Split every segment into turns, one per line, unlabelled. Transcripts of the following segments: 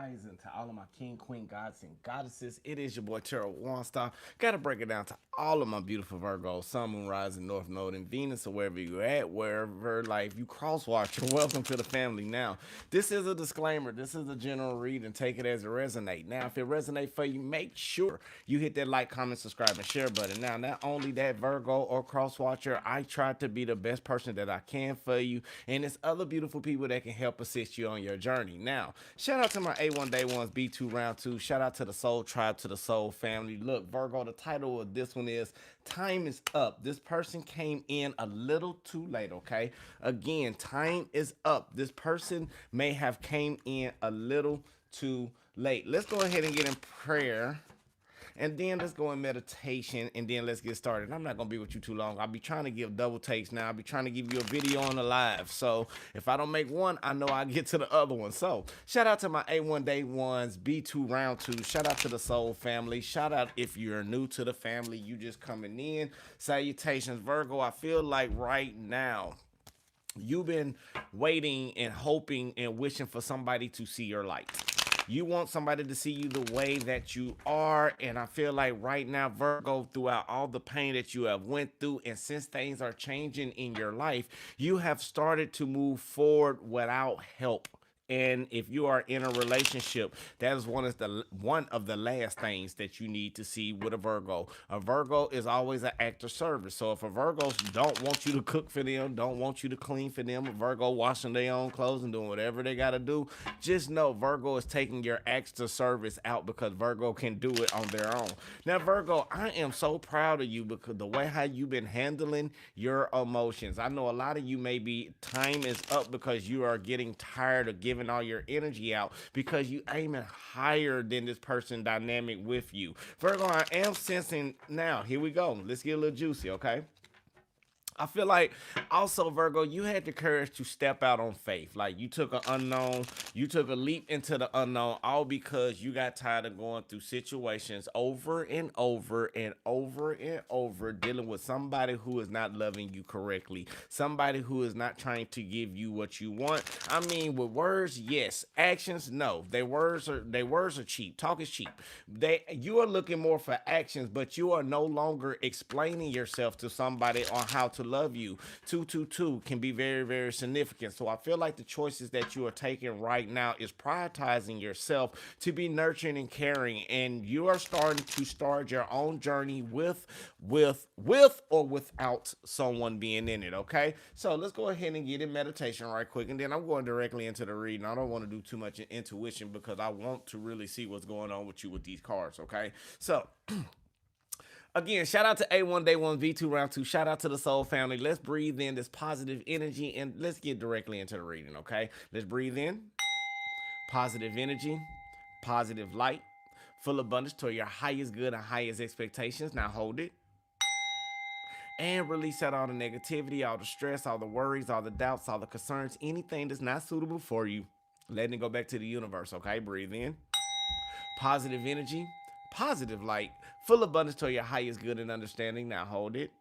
rising to all of my king, queen, gods, and goddesses. It is your boy Terrell Waunstar. Gotta break it down to all of my beautiful Virgos, Sun, Moon, Rising, North Node, and Venus, or wherever you're at, wherever life you crosswalk. You're welcome to the family. Now, this is a disclaimer. This is a general read and take it as it resonate. Now, if it resonates for you, make sure you hit that like, comment, subscribe, and share button. Now, not only that, Virgo or crosswatcher, I try to be the best person that I can for you, and it's other beautiful people that can help assist you on your journey. Now, shout out to my A1 Day Ones, B2 Round 2. Shout out to the Soul Tribe, to the Soul Family. Look, Virgo, the title of this one is Time is Up. This person came in a little too late, okay? Again, time is up. This person may have came in a little too late. Let's go ahead and get in prayer. And then let's go in meditation, and then let's get started. I'm not going to be with you too long. I'll be trying to give double takes now. I'll be trying to give you a video on the live. So if I don't make one, I know I'll get to the other one. So shout out to my A1 Day Ones, B2 Round 2. Shout out to the Soul Family. Shout out if you're new to the family, you just coming in. Salutations, Virgo. I feel like right now, you've been waiting and hoping and wishing for somebody to see your light. You want somebody to see you the way that you are, and I feel like right now, Virgo, throughout all the pain that you have went through, and since things are changing in your life, you have started to move forward without help. And if you are in a relationship, that is one of the last things that you need to see with a Virgo. A Virgo is always an act of service. So if a Virgo don't want you to cook for them, don't want you to clean for them, a Virgo washing their own clothes and doing whatever they got to do, just know Virgo is taking your acts of service out because Virgo can do it on their own. Now, Virgo, I am so proud of you because the way how you've been handling your emotions. I know a lot of you maybe time is up because you are getting tired of giving all your energy out because you aiming higher than this person dynamic with you. Virgo, I am sensing now. Here we go. Let's get a little juicy, okay? I feel like also, Virgo, you had the courage to step out on faith. Like you took an unknown, you took a leap into the unknown, all because you got tired of going through situations over and over and over and over, dealing with somebody who is not loving you correctly, somebody who is not trying to give you what you want. I mean, with words, yes. Actions, no. Their words are cheap. Talk is cheap. You are looking more for actions, but you are no longer explaining yourself to somebody on how to love you. 222 can be very, very significant. So I feel like the choices that you are taking right now is prioritizing yourself to be nurturing and caring, and you are starting to start your own journey with or without someone being in it. Okay, so let's go ahead and get in meditation right quick, and then I'm going directly into the reading. I don't want to do too much intuition because I want to really see what's going on with you with these cards. Okay, so again, shout out to A1 Day 1, V2 Round 2. Shout out to the Soul Family. Let's breathe in this positive energy and let's get directly into the reading, okay? Let's breathe in positive energy, positive light, full abundance toward your highest good and highest expectations. Now hold it. And release out all the negativity, all the stress, all the worries, all the doubts, all the concerns, anything that's not suitable for you. Letting it go back to the universe, okay? Breathe in positive energy, positive light, full abundance to your highest good and understanding. Now hold it.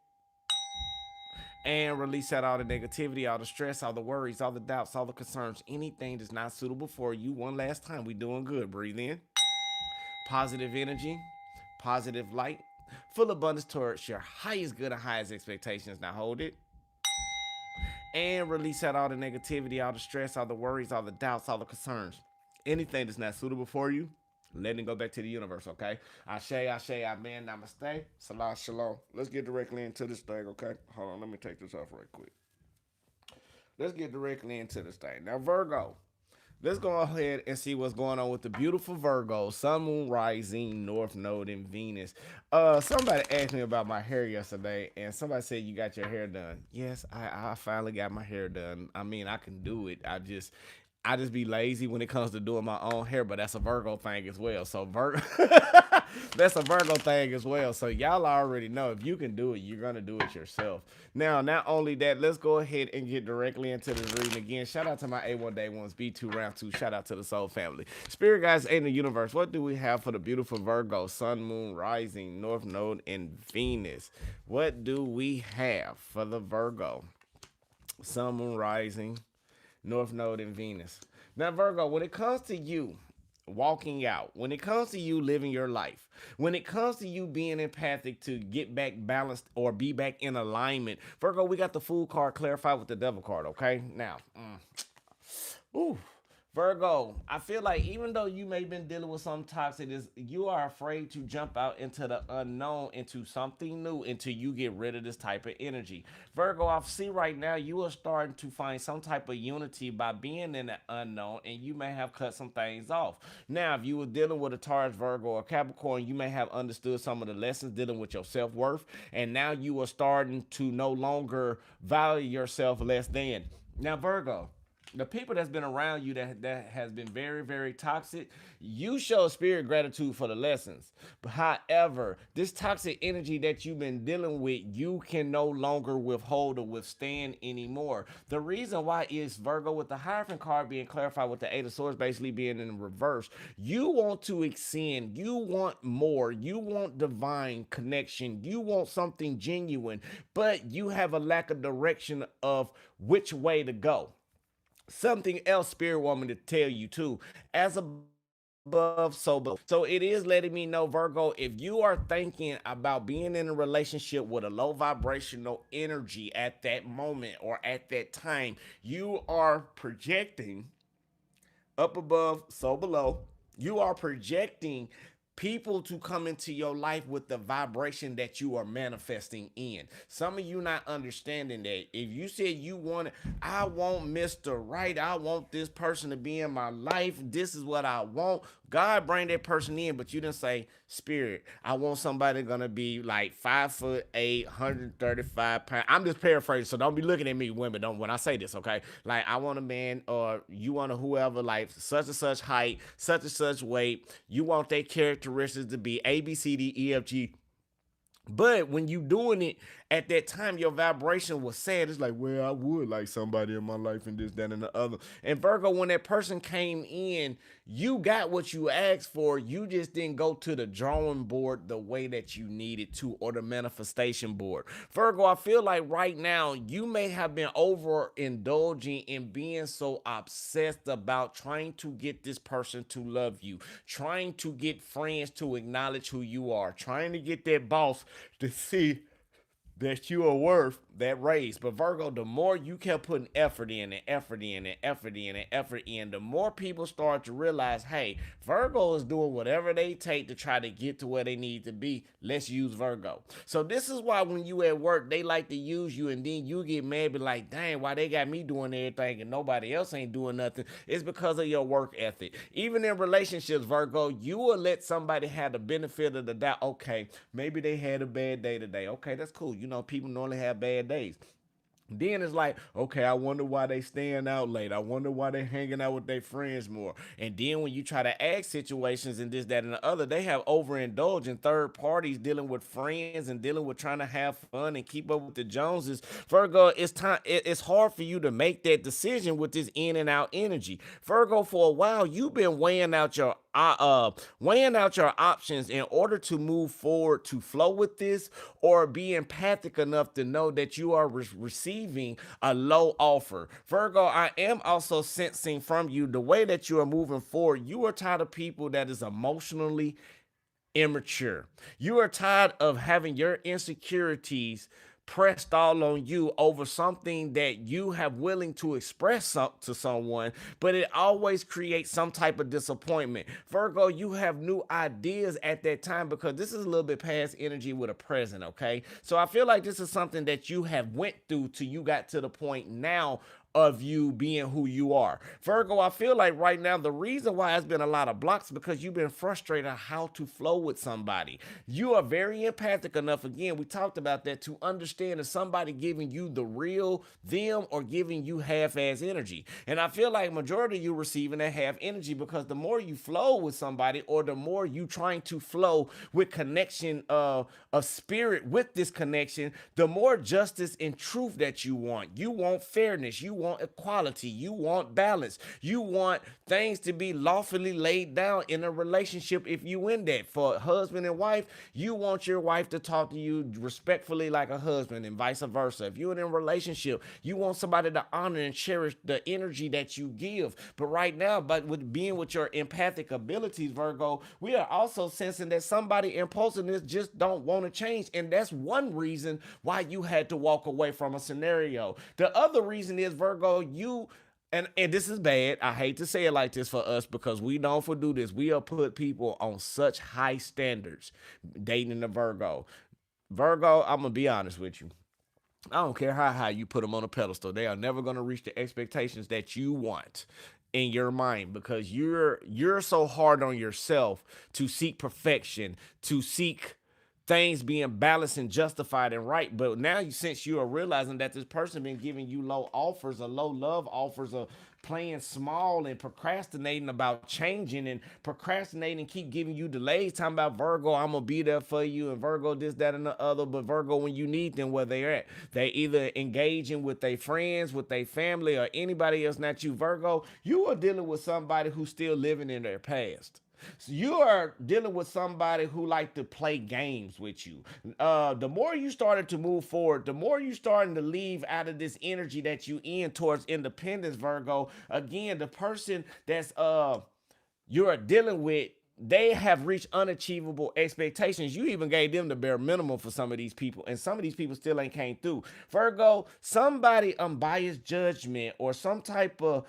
And release out all the negativity, all the stress, all the worries, all the doubts, all the concerns, anything that's not suitable for you. One last time. We doing good. Breathe in. Positive energy, positive light, full abundance towards your highest good and highest expectations. Now hold it. And release out all the negativity, all the stress, all the worries, all the doubts, all the concerns, anything that's not suitable for you. Letting it go back to the universe, okay? Ashe, Ashe, Amen, Namaste, Salah, Shalom. Let's get directly into this thing, okay? Hold on, let me take this off right quick. Let's get directly into this thing. Now, Virgo, let's go ahead and see what's going on with the beautiful Virgo, Sun, Moon, Rising, North Node, and Venus. Somebody asked me about my hair yesterday, and somebody said you got your hair done. Yes, I finally got my hair done. I mean, I can do it. I just be lazy when it comes to doing my own hair, but that's a Virgo thing as well. So that's a Virgo thing as well. So y'all already know if you can do it, you're gonna do it yourself. Now, not only that, let's go ahead and get directly into the reading again. Shout out to my A1 Day Ones, B2 Round 2. Shout out to the Soul Family, Spirit Guys, and the universe. What do we have for the beautiful Virgo, Sun, Moon, Rising, North Node, and Venus? What do we have for the Virgo, Sun, Moon, Rising, North Node, and Venus? Now, Virgo, when it comes to you, walking out, when it comes to you living your life, when it comes to you being empathic to get back balanced or be back in alignment, Virgo, we got the Fool card clarified with the Devil card, okay? Now, ooh, Virgo, I feel like even though you may have been dealing with some toxic, you are afraid to jump out into the unknown, into something new, until you get rid of this type of energy. Virgo, I see right now you are starting to find some type of unity by being in the unknown, and you may have cut some things off. Now, if you were dealing with a Taurus, Virgo, or Capricorn, you may have understood some of the lessons dealing with your self worth, and now you are starting to no longer value yourself less than. Now, Virgo, the people that's been around you that has been very, very toxic, you show spirit gratitude for the lessons. But however, this toxic energy that you've been dealing with, you can no longer withhold or withstand anymore. The reason why is, Virgo, with the Hierophant card being clarified with the Eight of Swords basically being in reverse, you want to extend, you want more, you want divine connection, you want something genuine, but you have a lack of direction of which way to go. Something else spirit want me to tell you too, as above so below. So it is letting me know, Virgo, if you are thinking about being in a relationship with a low vibrational energy at that moment or at that time, you are projecting up above so below, you are projecting people to come into your life with the vibration that you are manifesting in. Some of you not understanding that. If you said you want it, I want Mr. Right, I want this person to be in my life, this is what I want, God bring that person in, but you didn't say, spirit, I want somebody gonna be like 5'8", 135 pounds. I'm just paraphrasing, so don't be looking at me, women. Don't when I say this, okay? Like, I want a man, or you want a whoever, like such and such height, such and such weight. You want their characteristics to be A, B, C, D, E, F, G. But when you doing it at that time, your vibration was sad. It's like, well, I would like somebody in my life and this, that, and the other. And Virgo, when that person came in, you got what you asked for. You just didn't go to the drawing board the way that you needed to, or the manifestation board. Virgo, I feel like right now you may have been overindulging in being so obsessed about trying to get this person to love you, trying to get friends to acknowledge who you are, trying to get that boss to see that you are worth that raise. But Virgo, the more you kept putting effort in and effort in and effort in and effort in, the more people start to realize, hey, Virgo is doing whatever they take to try to get to where they need to be. Let's use Virgo. So this is why when you at work, they like to use you, and then you get mad, be like, dang, why they got me doing everything and nobody else ain't doing nothing? It's because of your work ethic. Even in relationships, Virgo, you will let somebody have the benefit of the doubt. Okay, maybe they had a bad day today. Okay, that's cool. You know, people normally have bad days. Then it's like, okay, I wonder why they staying out late. I wonder why they hanging out with their friends more. And then when you try to ask situations and this, that, and the other, they have overindulged in third parties dealing with friends and dealing with trying to have fun and keep up with the Joneses. Virgo, it's time. It's hard for you to make that decision with this in and out energy. Virgo, for a while, you've been weighing out your options in order to move forward, to flow with this, or be empathic enough to know that you are receiving a low offer. Virgo, I am also sensing from you the way that you are moving forward. You are tired of people that is emotionally immature. You are tired of having your insecurities pressed all on you over something that you have willing to express to someone, but it always creates some type of disappointment. Virgo, you have new ideas at that time, because this is a little bit past energy with a present, okay? So I feel like this is something that you have went through till you got to the point now of you being who you are. Virgo, I feel like right now the reason why there's been a lot of blocks because you've been frustrated on how to flow with somebody. You are very empathic enough, again, we talked about that, to understand if somebody giving you the real them or giving you half-ass energy. And I feel like majority of you receiving that half energy, because the more you flow with somebody, or the more you trying to flow with connection of spirit with this connection, the more justice and truth that you want. You want fairness. You want equality. You want balance. You want things to be lawfully laid down in a relationship if you in that. For husband and wife, you want your wife to talk to you respectfully like a husband and vice versa. If you're in a relationship, you want somebody to honor and cherish the energy that you give. But right now, but with being with your empathic abilities, Virgo, we are also sensing that somebody impulsiveness just don't want to change. And that's one reason why you had to walk away from a scenario. The other reason is, Virgo, you and this is bad. I hate to say it like this for us because we don't for do this. We have put people on such high standards dating the Virgo. Virgo, I'm gonna be honest with you. I don't care how high you put them on a pedestal. They are never gonna reach the expectations that you want in your mind because you're so hard on yourself to seek perfection, to seek things being balanced and justified and right. But now, since you are realizing that this person been giving you low offers or low love offers or playing small and procrastinating about changing and procrastinating, keep giving you delays, talking about Virgo, I'm gonna be there for you, and Virgo this, that, and the other. But Virgo, when you need them, where they at? They either engaging with their friends, with their family, or anybody else, not you. Virgo, you are dealing with somebody who's still living in their past. So you are dealing with somebody who like to play games with you. The more you started to move forward, the more you starting to leave out of this energy that you in towards independence, Virgo. Again, the person that's you're dealing with, they have reached unachievable expectations. You even gave them the bare minimum for some of these people, and some of these people still ain't came through. Virgo, somebody unbiased judgment or some type of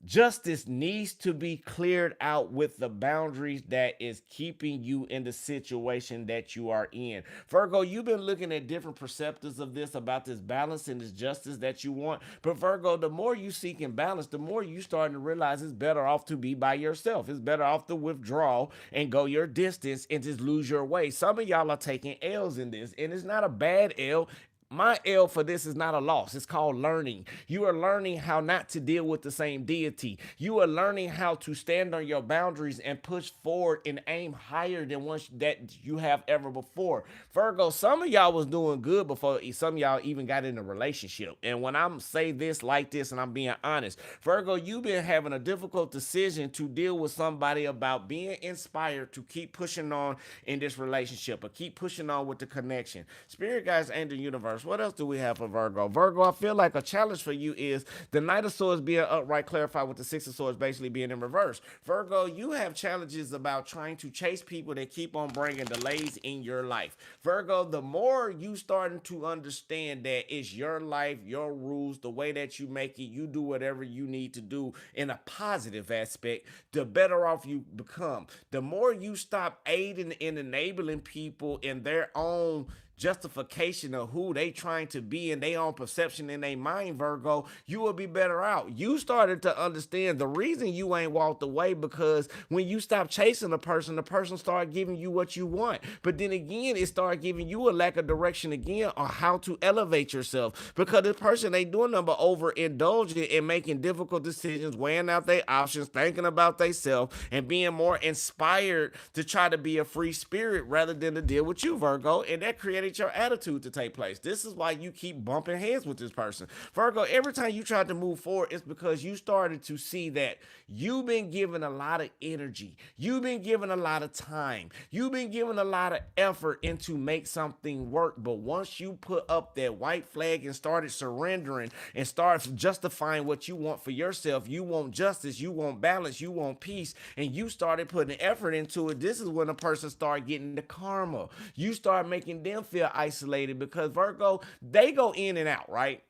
justice needs to be cleared out with the boundaries that is keeping you in the situation that you are in. Virgo, you've been looking at different perceptives of this, about this balance and this justice that you want. But Virgo, the more you seek in balance, the more you starting to realize it's better off to be by yourself. It's better off to withdraw and go your distance and just lose your way. Some of y'all are taking L's in this, and it's not a bad L. My L for this is not a loss. It's called learning. You are learning how not to deal with the same deity. You are learning how to stand on your boundaries and push forward and aim higher than once that you have ever before. Virgo, some of y'all was doing good before some of y'all even got in a relationship. And when I'm say this like this and I'm being honest, Virgo, you've been having a difficult decision to deal with somebody about being inspired to keep pushing on in this relationship or keep pushing on with the connection. Spirit guides, angel universe, what else do we have for Virgo? Virgo, I feel like a challenge for you is the Knight of Swords being upright, clarified with the Six of Swords basically being in reverse. Virgo, you have challenges about trying to chase people that keep on bringing delays in your life. Virgo, the more you starting to understand that it's your life, your rules, the way that you make it, you do whatever you need to do in a positive aspect, the better off you become. The more you stop aiding and enabling people in their own justification of who they trying to be and their own perception in their mind, Virgo, you will be better out. You started to understand the reason you ain't walked away because when you stop chasing a person, the person start giving you what you want. But then again, it start giving you a lack of direction again on how to elevate yourself because this person ain't doing nothing but overindulging and making difficult decisions, weighing out their options, thinking about themselves, and being more inspired to try to be a free spirit rather than to deal with you, Virgo. And that created your attitude to take place. This is why you keep bumping heads with this person. Virgo, every time you try to move forward, it's because you started to see that you've been given a lot of energy. You've been given a lot of time. You've been given a lot of effort into make something work. But once you put up that white flag and started surrendering and start justifying what you want for yourself, you want justice, you want balance, you want peace, and you started putting effort into it, this is when a person start getting the karma. You start making them feel isolated because Virgo, they go in and out, right?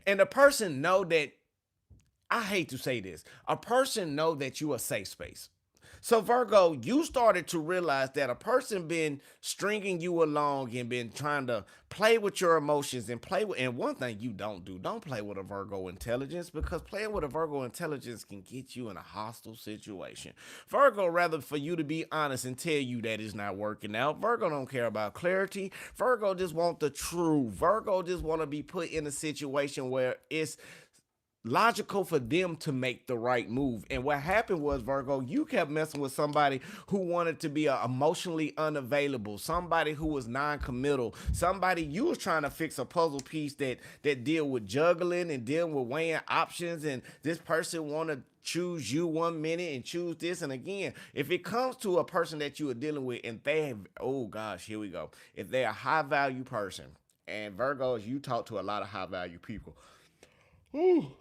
And the person know that, I hate to say this, a person know that you a safe space. So Virgo, you started to realize that a person been stringing you along and been trying to play with your emotions and play with, and one thing you don't do, don't play with a Virgo intelligence because playing with a Virgo intelligence can get you in a hostile situation. Virgo, rather for you to be honest and tell you that it's not working out. Virgo don't care about clarity. Virgo just want the truth. Virgo just want to be put in a situation where it's logical for them to make the right move. And what happened was, Virgo, you kept messing with somebody who wanted to be emotionally unavailable, somebody who was non-committal, somebody you was trying to fix a puzzle piece that deal with juggling and dealing with weighing options, and this person want to choose you 1 minute and choose this. And again, if it comes to a person that you are dealing with and they have, oh gosh, here we go, if they're a high value person, and Virgos, you talk to a lot of high value people. Whew,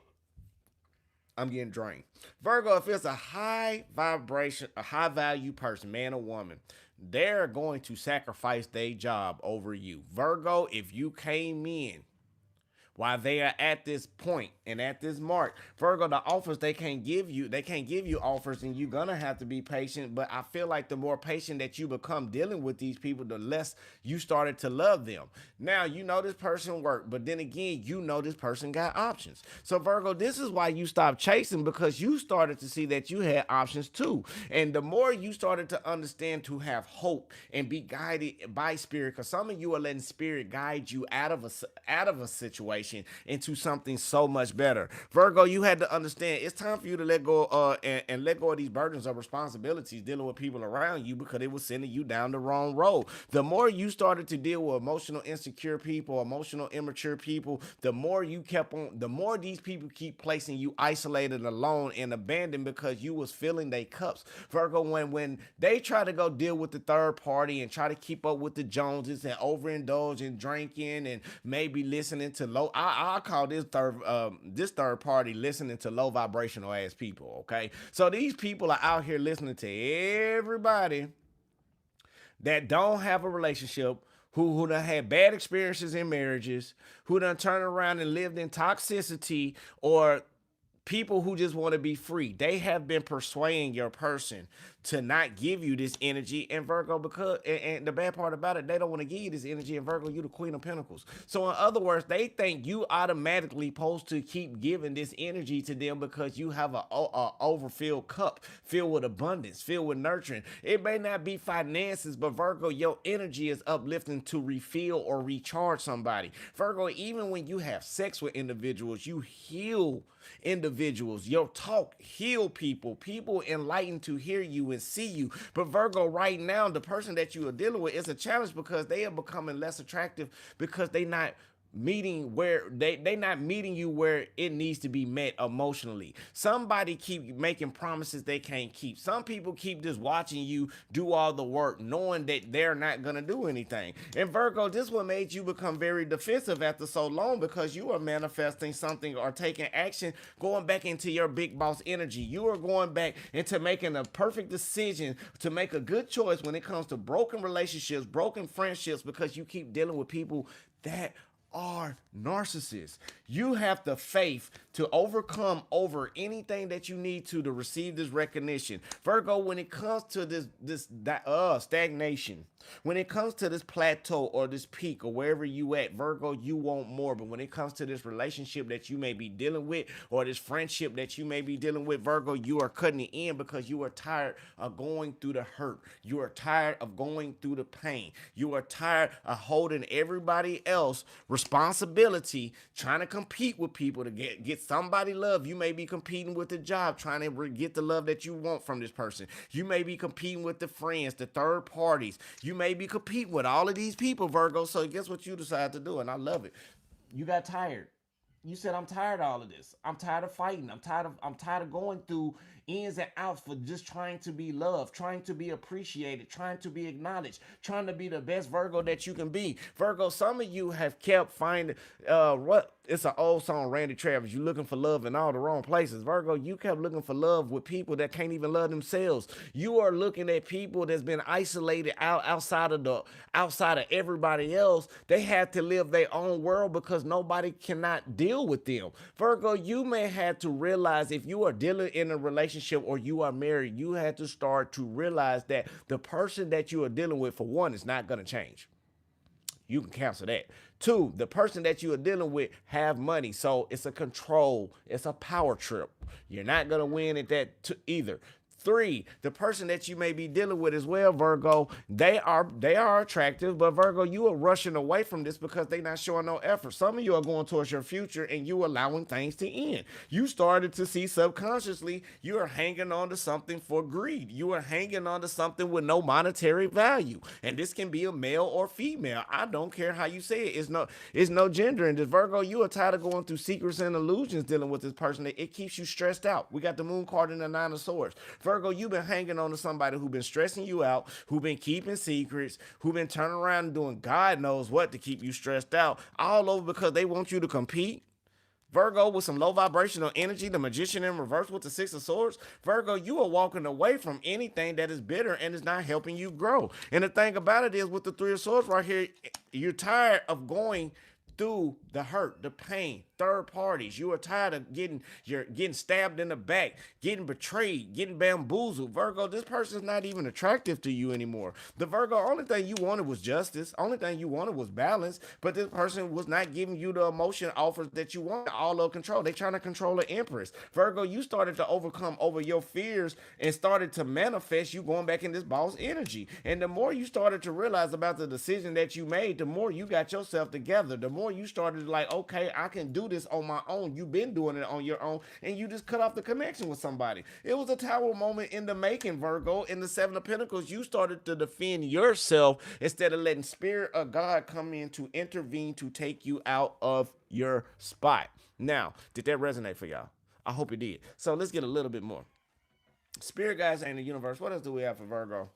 I'm getting drained. Virgo, if it's a high vibration, a high value person, man or woman, they're going to sacrifice their job over you. Virgo, if you came in while they are at this point and at this mark, Virgo, the offers they can't give you offers, and you're gonna have to be patient. But I feel like the more patient that you become dealing with these people, the less you started to love them. Now you know this person worked, but then again, you know this person got options. So Virgo, this is why you stopped chasing, because you started to see that you had options too. And the more you started to understand to have hope and be guided by spirit, because some of you are letting spirit guide you out of a situation into something so much better. Virgo, you had to understand it's time for you to let go and let go of these burdens of responsibilities dealing with people around you, because it was sending you down the wrong road. The more you started to deal with emotional insecure people, emotional immature people, the more you kept on, the more these people keep placing you isolated, alone, and abandoned because you was filling their cups. Virgo, when they try to go deal with the third party and try to keep up with the Joneses and overindulge in drinking and maybe listening to I call this third party listening to low vibrational ass people. Okay, so these people are out here listening to everybody that don't have a relationship, who done had bad experiences in marriages, who done turned around and lived in toxicity, or people who just want to be free. They have been persuading your person to not give you this energy. And Virgo, because and the bad part about it, they don't want to give you this energy. And Virgo, you the Queen of Pentacles. So in other words, they think you automatically supposed to keep giving this energy to them because you have a overfilled cup filled with abundance, filled with nurturing. It may not be finances, but Virgo, your energy is uplifting to refill or recharge somebody. Virgo, even when you have sex with individuals, you heal individuals. Your talk heal people. People enlightened to hear you and see you. But Virgo, right now, the person that you are dealing with is a challenge because they are becoming less attractive because they not meeting you where it needs to be met emotionally. Somebody keep making promises they can't keep. Some people keep just watching you do all the work knowing that they're not gonna do anything. And Virgo, this one made you become very defensive after so long because you are manifesting something or taking action, going back into your big boss energy. You are going back into making a perfect decision to make a good choice when it comes to broken relationships, broken friendships, because you keep dealing with people that are narcissists. You have the faith to overcome over anything that you need to receive this recognition. Virgo, when it comes to this stagnation, when it comes to this plateau or this peak or wherever you at, Virgo, you want more. But when it comes to this relationship that you may be dealing with or this friendship that you may be dealing with, Virgo, you are cutting it in because you are tired of going through the hurt. You are tired of going through the pain. You are tired of holding everybody else responsibility, trying to compete with people to get somebody love. You may be competing with the job, trying to get the love that you want from this person. You may be competing with the friends, the third parties. You may be competing with all of these people, Virgo. So guess what you decide to do? And I love it. You got tired. You said, I'm tired of all of this. I'm tired of fighting. I'm tired of going through ins and outs for just trying to be loved, trying to be appreciated, trying to be acknowledged, trying to be the best Virgo that you can be. Virgo, some of you have kept finding what it's an old song, Randy Travis. You looking for love in all the wrong places. Virgo, you kept looking for love with people that can't even love themselves. You are looking at people that's been isolated outside of everybody else. They have to live their own world because nobody cannot deal with them. Virgo, you may have to realize if you are dealing in a relationship or you are married, you have to start to realize that the person that you are dealing with, for one, is not going to change. You can cancel that. Two, the person that you are dealing with have money, so it's a control, it's a power trip. You're not gonna win at that either. Three, the person that you may be dealing with as well, Virgo, they are attractive, but Virgo, you are rushing away from this because they not showing no effort. Some of you are going towards your future and you allowing things to end. You started to see subconsciously you are hanging on to something for greed. You are hanging on to something with no monetary value. And this can be a male or female. I don't care how you say it. It's no gender in this. Virgo, you are tired of going through secrets and illusions dealing with this person. It keeps you stressed out. We got the moon card in the nine of swords. Virgo, you've been hanging on to somebody who been stressing you out, who been keeping secrets, who been turning around and doing God knows what to keep you stressed out, all over because they want you to compete. Virgo, with some low vibrational energy, the magician in reverse with the six of swords. Virgo, you are walking away from anything that is bitter and is not helping you grow. And the thing about it is, with the three of swords right here, you're tired of going through the hurt, the pain, third parties. You are tired of getting stabbed in the back, getting betrayed, getting bamboozled. Virgo, this person is not even attractive to you anymore. The Virgo, only thing you wanted was justice. Only thing you wanted was balance. But this person was not giving you the emotion offers that you want. All of control. They trying to control the empress. Virgo, you started to overcome over your fears and started to manifest you going back in this boss energy. And the more you started to realize about the decision that you made, the more you got yourself together. The more you started like, okay, I can do this on my own. You've been doing it on your own, and you just cut off the connection with somebody. It was a tower moment in the making, Virgo. In the Seven of Pentacles, you started to defend yourself instead of letting Spirit of God come in to intervene to take you out of your spot. Now, did that resonate for y'all? I hope it did. So let's get a little bit more. Spirit guides and the universe. What else do we have for Virgo?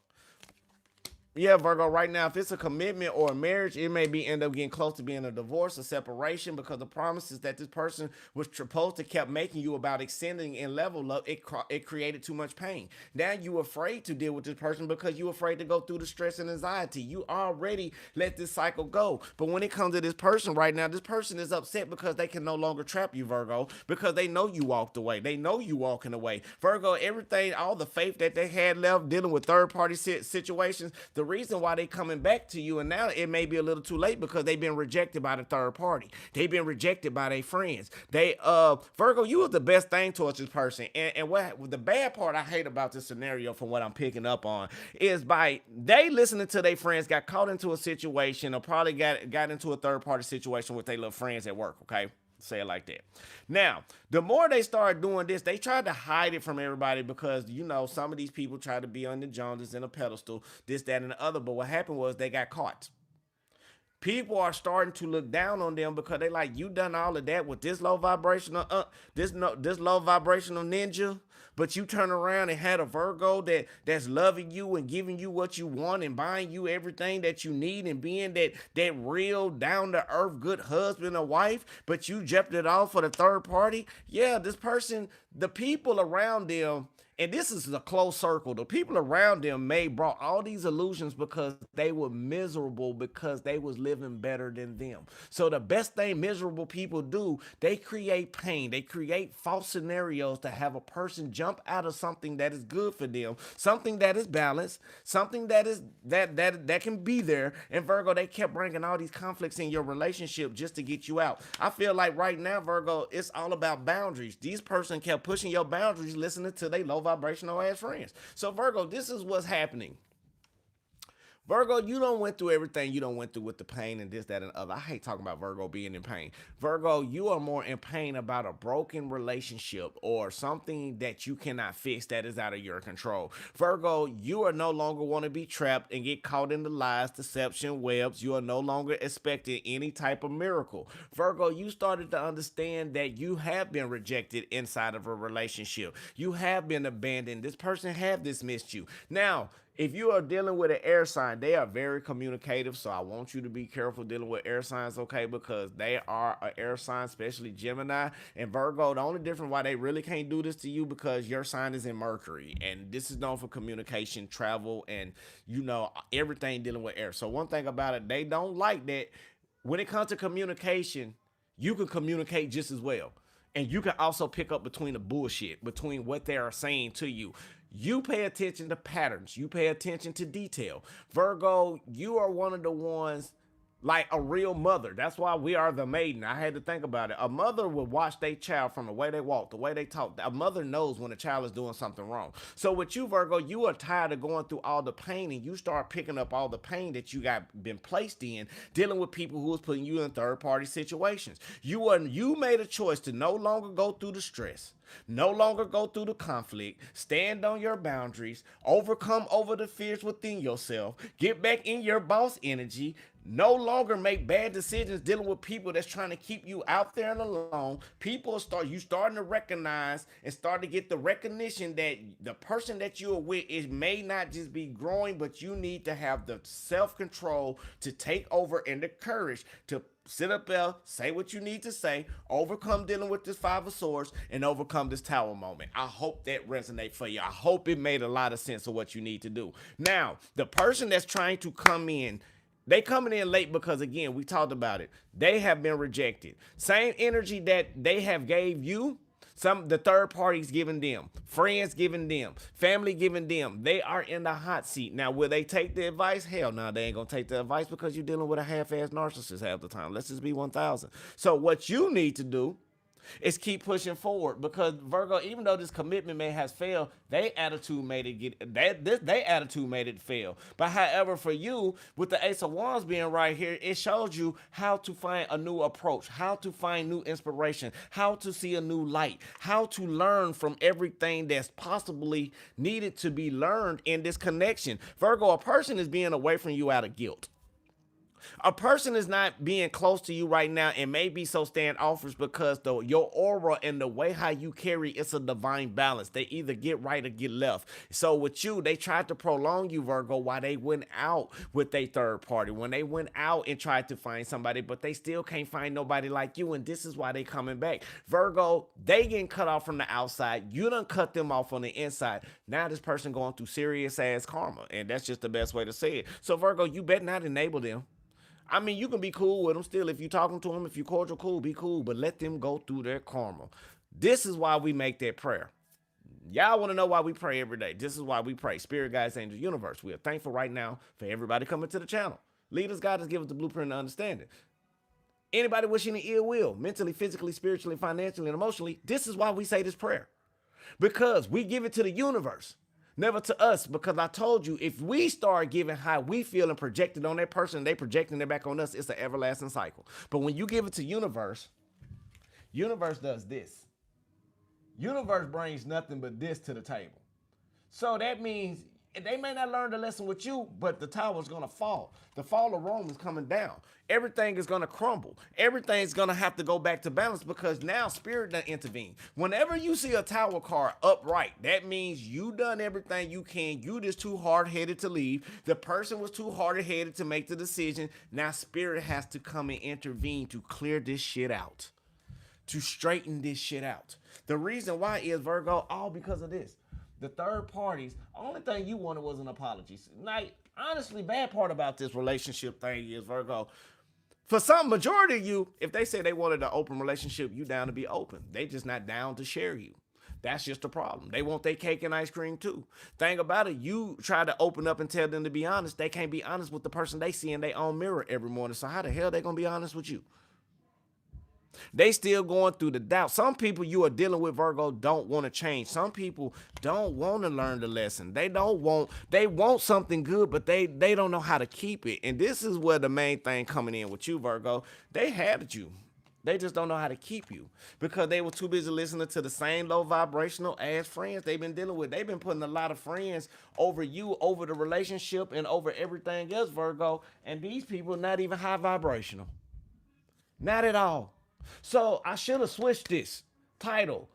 Yeah, Virgo, right now, if it's a commitment or a marriage, it may be end up getting close to being a divorce or separation because the promises that this person was supposed to kept making you about extending and level up, it created too much pain. Now you afraid to deal with this person because you afraid to go through the stress and anxiety. You already let this cycle go. But when it comes to this person right now, this person is upset because they can no longer trap you, Virgo, because they know you walked away. They know you walking away. Virgo, everything, all the faith that they had left dealing with third-party situations, the reason why they coming back to you, and now it may be a little too late because they've been rejected by the third party. They've been rejected by their friends. Virgo, you was the best thing towards this person. And what the bad part I hate about this scenario from what I'm picking up on is by they listening to their friends, got caught into a situation or probably got into a third party situation with their little friends at work, okay? Say it like that. Now, the more they start doing this, they tried to hide it from everybody because, some of these people try to be on the Joneses in a pedestal, this, that, and the other. But what happened was they got caught. People are starting to look down on them because they like, you done all of that with this low vibrational, this low vibrational ninja. But you turn around and had a Virgo that's loving you and giving you what you want and buying you everything that you need and being that real down to earth good husband or wife, but you jumped it off for the third party. Yeah, this person, the people around them, and this is a close circle. The people around them brought all these illusions because they were miserable because they was living better than them. So the best thing miserable people do, they create pain. They create false scenarios to have a person jump out of something that is good for them, something that is balanced, something that is that can be there. And Virgo, they kept bringing all these conflicts in your relationship just to get you out. I feel like right now, Virgo, it's all about boundaries. These person kept pushing your boundaries, listening to they low vibrational ass friends. So Virgo, this is what's happening. Virgo, you don't went through everything you don't went through with the pain and this, that, and other. I hate talking about Virgo being in pain. Virgo, you are more in pain about a broken relationship or something that you cannot fix that is out of your control. Virgo, you are no longer want to be trapped and get caught in the lies, deception, webs. You are no longer expecting any type of miracle. Virgo, you started to understand that you have been rejected inside of a relationship. You have been abandoned. This person have dismissed you. Now, if you are dealing with an air sign, they are very communicative, so I want you to be careful dealing with air signs, okay, because they are an air sign, especially Gemini and Virgo. The only difference why they really can't do this to you because your sign is in Mercury, and this is known for communication, travel, and, everything dealing with air. So one thing about it, they don't like that. When it comes to communication, you can communicate just as well. And you can also pick up between the bullshit, between what they are saying to you. You pay attention to patterns. You pay attention to detail. Virgo, you are one of the ones like a real mother. That's why we are the maiden. I had to think about it. A mother would watch their child from the way they walk, the way they talk. A mother knows when a child is doing something wrong. So with you, Virgo, you are tired of going through all the pain, and you start picking up all the pain that you got been placed in, dealing with people who was putting you in third party situations. You made a choice to no longer go through the stress. No longer go through the conflict. Stand on your boundaries. Overcome over the fears within yourself. Get back in your boss energy. No longer make bad decisions dealing with people that's trying to keep you out there and alone. People starting to recognize and start to get the recognition that the person that you are with is may not just be growing, but you need to have the self-control to take over and the courage to sit up there, say what you need to say, overcome dealing with this Five of Swords, and overcome this Tower moment. I hope that resonates for you. I hope it made a lot of sense of what you need to do. Now, the person that's trying to come in, they coming in late because, again, we talked about it. They have been rejected. Same energy that they have gave you, the third parties giving them, friends giving them, family giving them. They are in the hot seat. Now, will they take the advice? Hell no, they ain't going to take the advice because you're dealing with a half-ass narcissist half the time. Let's just be 1,000. So what you need to do is keep pushing forward, because Virgo, even though this commitment may has failed, their attitude made it fail. But however, for you, with the Ace of Wands being right here, it shows you how to find a new approach, how to find new inspiration, how to see a new light, how to learn from everything that's possibly needed to be learned in this connection. Virgo, a person is being away from you out of guilt. A person is not being close to you right now and may be so standoffish because your aura and the way how you carry, it's a divine balance. They either get right or get left. So with you, they tried to prolong you, Virgo, while they went out with their third party. When they went out and tried to find somebody, but they still can't find nobody like you, and this is why they coming back. Virgo, they getting cut off from the outside. You done cut them off on the inside. Now this person going through serious ass karma, and that's just the best way to say it. So Virgo, you better not enable them. I mean, you can be cool with them still. If you're talking to them, if you're cordial, cool, be cool. But let them go through their karma. This is why we make that prayer. Y'all want to know why we pray every day. This is why we pray. Spirit, guides, angels, universe. We are thankful right now for everybody coming to the channel. Lead us, guide us, give us the blueprint and understanding. Anybody wishing any ill will, mentally, physically, spiritually, financially, and emotionally, this is why we say this prayer. Because we give it to the universe. Never to us, because I told you, if we start giving how we feel and projected on that person, and they projecting it back on us, it's an everlasting cycle. But when you give it to universe does this. Universe brings nothing but this to the table. So that means they may not learn the lesson with you, but the tower's going to fall. The fall of Rome is coming down. Everything is going to crumble. Everything's going to have to go back to balance, because now spirit done intervene. Whenever you see a tower card upright, that means you done everything you can. You just too hard-headed to leave. The person was too hard-headed to make the decision. Now spirit has to come and intervene to clear this shit out, to straighten this shit out. The reason why is, Virgo, all because of this. The third parties, only thing you wanted was an apology. Now, honestly, bad part about this relationship thing is, Virgo, for some majority of you, if they say they wanted an open relationship, you down to be open. They just not down to share you. That's just the problem. They want their cake and ice cream too. Thing about it, you try to open up and tell them to be honest. They can't be honest with the person they see in their own mirror every morning. So how the hell they gonna be honest with you? They still going through the doubt. Some people you are dealing with, Virgo, don't want to change. Some people don't want to learn the lesson. They want something good, but they don't know how to keep it. And this is where the main thing coming in with you, Virgo. They had you. They just don't know how to keep you, because they were too busy listening to the same low vibrational ass friends they've been dealing with. They've been putting a lot of friends over you, over the relationship, and over everything else, Virgo. And these people not even high vibrational. Not at all. So I should have switched this title.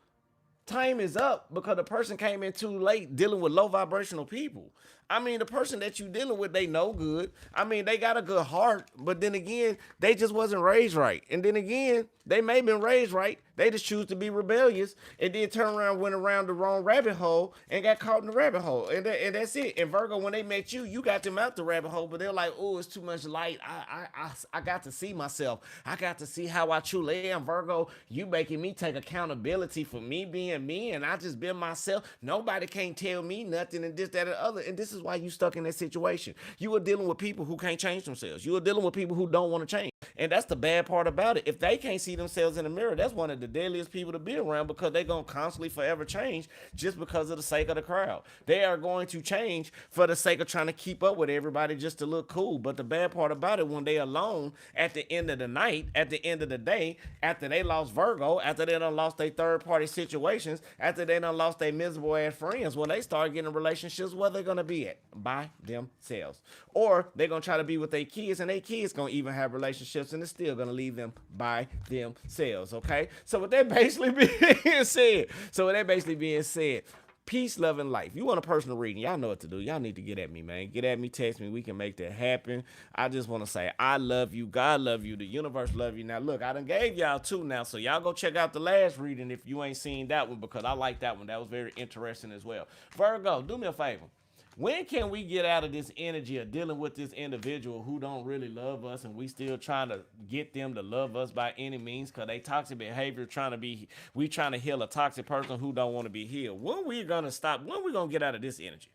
Time is up, because the person came in too late dealing with low vibrational people. I mean, the person that you dealing with, they know good. I mean, they got a good heart, but then again, they just wasn't raised right. And then again, they may have been raised right. They just choose to be rebellious and then turn around, went around the wrong rabbit hole and got caught in the rabbit hole. And that's it. And Virgo, when they met you, you got them out the rabbit hole, but they're like, oh, it's too much light. I got to see myself. I got to see how I truly am. Virgo, you making me take accountability for me being me, and I just been myself. Nobody can't tell me nothing and this, that, and the other. And this is why you stuck in that situation. You are dealing with people who can't change themselves. You are dealing with people who don't want to change. And that's the bad part about it. If they can't see themselves in the mirror, that's one of the deadliest people to be around, because they're going to constantly forever change just because of the sake of the crowd. They are going to change for the sake of trying to keep up with everybody just to look cool. But the bad part about it, when they alone at the end of the night, at the end of the day, after they lost Virgo, after they done lost their third party situations, after they done lost their miserable ass friends, when they start getting relationships, where they're going to be at? By themselves. Or they're going to try to be with their kids, and their kids going to even have relationships, and it's still going to leave them by themselves, okay? So with that basically being said, peace, love, and life. You want a personal reading, y'all know what to do. Y'all need to get at me, man. Get at me, text me. We can make that happen. I just want to say I love you. God love you. The universe love you. Now, look, I done gave y'all two now, so y'all go check out the last reading if you ain't seen that one, because I like that one. That was very interesting as well. Virgo, do me a favor. When can we get out of this energy of dealing with this individual who don't really love us, and we still trying to get them to love us by any means, because they toxic behavior we trying to heal a toxic person who don't want to be healed? When we gonna stop? When we gonna get out of this energy?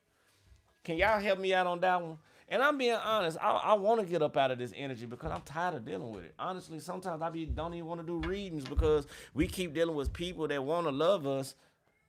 Can y'all help me out on that one? And I'm being honest, I want to get up out of this energy because I'm tired of dealing with it. Honestly, sometimes don't even want to do readings because we keep dealing with people that want to love us,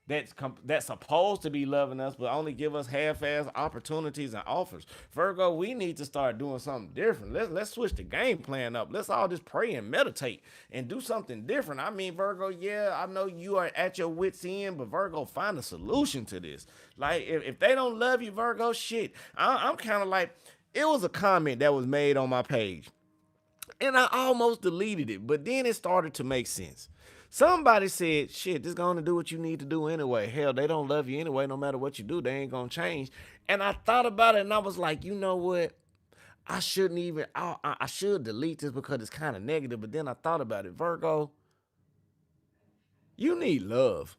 that's supposed to be loving us, but only give us half-ass opportunities and offers. Virgo, we need to start doing something different. Let's switch the game plan up. Let's all just pray and meditate and do something different. I mean, Virgo, yeah, I know you are at your wits' end, but Virgo, find a solution to this. Like, if they don't love you, Virgo, shit, I'm kind of like, it was a comment that was made on my page, and I almost deleted it, but then it started to make sense. Somebody said, shit, this going to do what you need to do anyway. Hell, they don't love you anyway. No matter what you do, they ain't going to change. And I thought about it, and I was like, you know what? I shouldn't even, I should delete this because it's kind of negative. But then I thought about it. Virgo, you need love.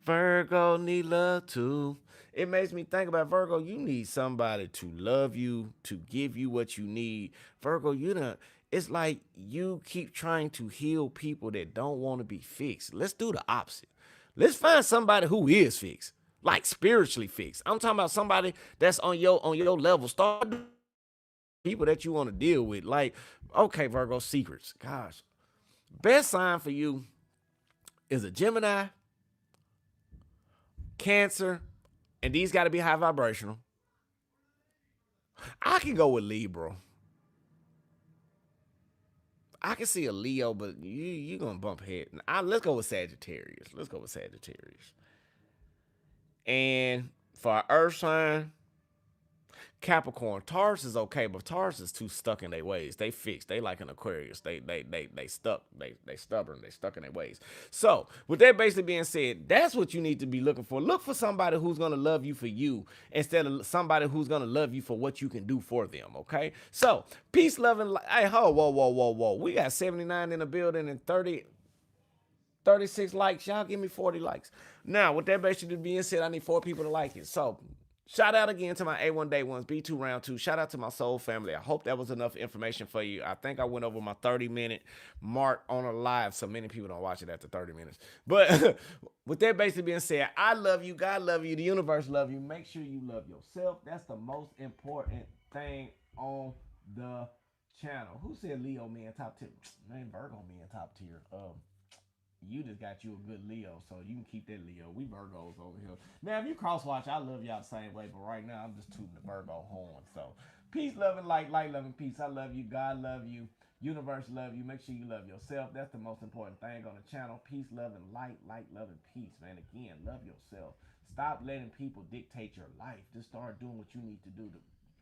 Virgo need love too. It makes me think about, Virgo, you need somebody to love you, to give you what you need. Virgo, it's like you keep trying to heal people that don't want to be fixed. Let's do the opposite. Let's find somebody who is fixed, like spiritually fixed. I'm talking about somebody that's on your level. Start doing people that you want to deal with. Like, okay, Virgo, secrets. Gosh, best sign for you is a Gemini, Cancer, and these got to be high vibrational. I can go with Libra. I can see a Leo, but you gonna bump head. Let's go with Sagittarius. Let's go with Sagittarius. And for our Earth sign, Capricorn. Taurus is okay, but Taurus is too stuck in their ways. They fixed. They like an Aquarius. They stuck. They stubborn. They stuck in their ways. So with that basically being said, that's what you need to be looking for. Look for somebody who's gonna love you for you instead of somebody who's gonna love you for what you can do for them. Okay. So peace, love, and hey, whoa. We got 79 in the building and 36 likes. Y'all give me 40 likes. Now, with that basically being said, I need 4 people to like it. So shout out again to my A1 Day Ones, B2 Round 2. Shout out to my soul family. I hope that was enough information for you. I think I went over my 30-minute mark on a live, so many people don't watch it after 30 minutes. But with that basically being said, I love you. God love you. The universe love you. Make sure you love yourself. That's the most important thing on the channel. Who said Leo man top tier? Man, Virgo man top tier. You just got you a good Leo, so you can keep that Leo. We Virgos over here. Man, if you crosswatch, I love y'all the same way, but right now I'm just tooting the Virgo horn. So peace, love, and light, love, and peace. I love you. God love you. Universe love you. Make sure you love yourself. That's the most important thing on the channel. Peace, love, and light, love, and peace, man. Again, love yourself. Stop letting people dictate your life. Just start doing what you need to do to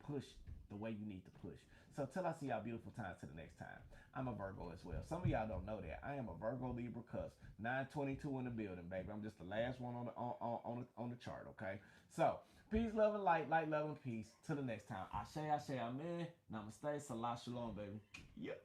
push the way you need to push. So till I see y'all beautiful times to the next time. I'm a Virgo as well. Some of y'all don't know that. I am a Virgo Libra cusp. 922 in the building, baby. I'm just the last one on the chart, okay? So, peace, love, and light, love, and peace. Till the next time. Ashe, amen. Namaste, salah, shalom, baby. Yep.